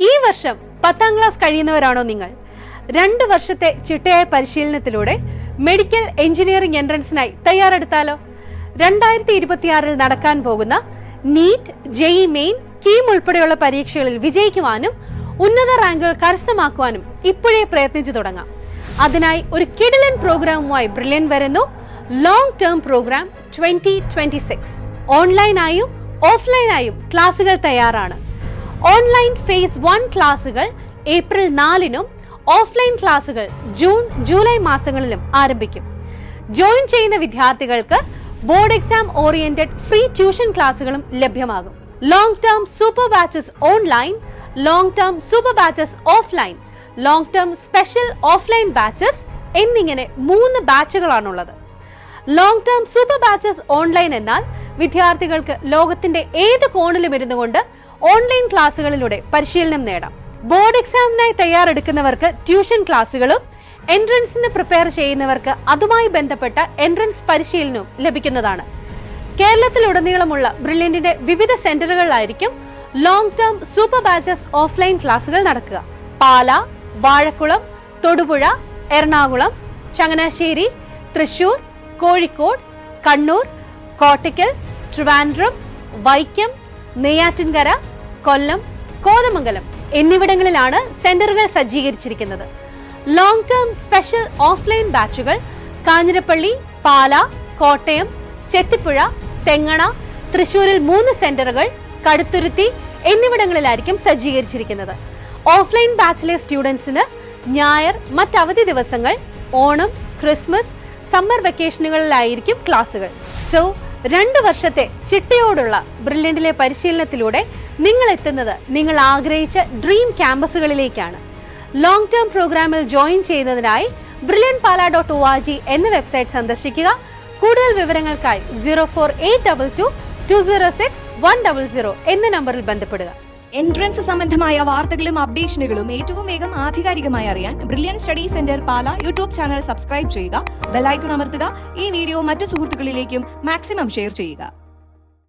ഈ വർഷം 10ാം ക്ലാസ് കഴിയുന്നവരാണോ നിങ്ങൾ? 2 വർഷത്തെ ചിട്ടയായ പരിശീലനത്തിലൂടെ മെഡിക്കൽ എഞ്ചിനീയറിംഗ് എൻട്രൻസിനായി തയ്യാറെടുത്താലോ? 2026 നടക്കാൻ പോകുന്ന നീറ്റ്, ജെഇ മെയിൻ, കീം ഉൾപ്പെടെയുള്ള പരീക്ഷകളിൽ വിജയിക്കുവാനും ഉന്നത റാങ്കുകൾ കരസ്ഥമാക്കുവാനും ഇപ്പോഴേ പ്രയത്നിച്ചു തുടങ്ങാം. അതിനായി ഒരു കിടിലൻ പ്രോഗ്രാമുമായി ബ്രില്യൻ വരുന്നു. Long term program 2026. ഓൺലൈനായും ഓഫ്ലൈനായും ക്ലാസുകൾ തയ്യാറാണ്. ഓൺലൈൻ ഫേസ് 1 ക്ലാസുകൾ ഏപ്രിൽ 4-നും ഓഫ്ലൈൻ ക്ലാസുകൾ ജൂൺ, ജൂലൈ മാസങ്ങളിലും ആരംഭിക്കും. ജോയിൻ ചെയ്യുന്ന വിദ്യാർത്ഥികൾക്ക് board exam oriented free tuition ക്ലാസുകളും ലഭ്യമാകും. Long term super batches online, long term super batches offline, long term special offline batches എന്നിങ്ങനെ 3 ബാച്ചുകളാണുള്ളത്. Long term super batches online എന്നാൽ വിദ്യാർത്ഥികൾക്ക് ലോകത്തിന്റെ ഏത് കോണിലും ഇരുന്നു കൊണ്ട് ഓൺലൈൻ ക്ലാസുകളിലൂടെ പരിശീലനം നേടാം. ബോർഡ് എക്സാമിനായി തയ്യാറെടുക്കുന്നവർക്ക് ട്യൂഷൻ ക്ലാസുകളും എൻട്രൻസിന് പ്രിപ്പയർ ചെയ്യുന്നവർക്ക് അതുമായി ബന്ധപ്പെട്ട എൻട്രൻസ് പരിശീലനവും ലഭിക്കുന്നതാണ്. കേരളത്തിലുടനീളമുള്ള ബ്രില്യന്റിന്റെ വിവിധ സെന്ററുകളിലായിരിക്കും long term super batches offline ക്ലാസുകൾ നടക്കുക. പാല, വാഴക്കുളം, തൊടുപുഴ, എറണാകുളം, ചങ്ങനാശ്ശേരി, തൃശൂർ, കോഴിക്കോട്, കണ്ണൂർ, കോട്ടയ്ക്കൽ, ട്രിവാൻഡ്രം, വൈക്കം, നെയ്യാറ്റിൻകര, കൊല്ലം, കോതമംഗലം എന്നിവിടങ്ങളിലാണ് സെന്ററുകൾ സജ്ജീകരിച്ചിരിക്കുന്നത്. ലോങ് ടേം സ്പെഷ്യൽ ഓഫ്ലൈൻ ബാച്ചുകൾ കാഞ്ഞിരപ്പള്ളി, പാല, കോട്ടയം, ചെത്തിപ്പുഴ, തെങ്ങണ, തൃശൂരിൽ 3 സെന്ററുകൾ, കടുത്തുരുത്തി എന്നിവിടങ്ങളിലായിരിക്കും സജ്ജീകരിച്ചിരിക്കുന്നത്. ഓഫ്ലൈൻ ബാച്ചിലെ സ്റ്റുഡൻസിന് ഞായർ, മറ്റവധി ദിവസങ്ങൾ, ഓണം, ക്രിസ്മസ്, സമ്മർ വെക്കേഷനുകളിലായിരിക്കും ക്ലാസുകൾ. സോ 2 വർഷത്തെ ചിട്ടയോടുള്ള ബ്രില്യന്റിലെ പരിശീലനത്തിലൂടെ നിങ്ങൾ എത്തുന്നത് നിങ്ങൾ ആഗ്രഹിച്ച ഡ്രീം ക്യാമ്പസുകളിലേക്കാണ്. ലോങ് ടേം പ്രോഗ്രാമിൽ ജോയിൻ ചെയ്യുന്നതിനായി brilliantpala.org എന്ന വെബ്സൈറ്റ് സന്ദർശിക്കുക. കൂടുതൽ വിവരങ്ങൾക്കായി 04822 206 100 എന്ന നമ്പറിൽ ബന്ധപ്പെടുക. എൻട്രൻസ് സംബന്ധമായ വാർത്തകളും അപ്ഡേഷനുകളും ഏറ്റവും വേഗം ആധികാരികമായി അറിയാൻ ബ്രില്യൻ സ്റ്റഡി സെന്റർ പാല യൂട്യൂബ് ചാനൽ സബ്സ്ക്രൈബ് ചെയ്യുക. ബെൽ ഐക്കൺ അമർത്തുക. ഈ വീഡിയോ മറ്റു സുഹൃത്തുക്കളിലേക്കും മാക്സിമം ഷെയർ ചെയ്യുക.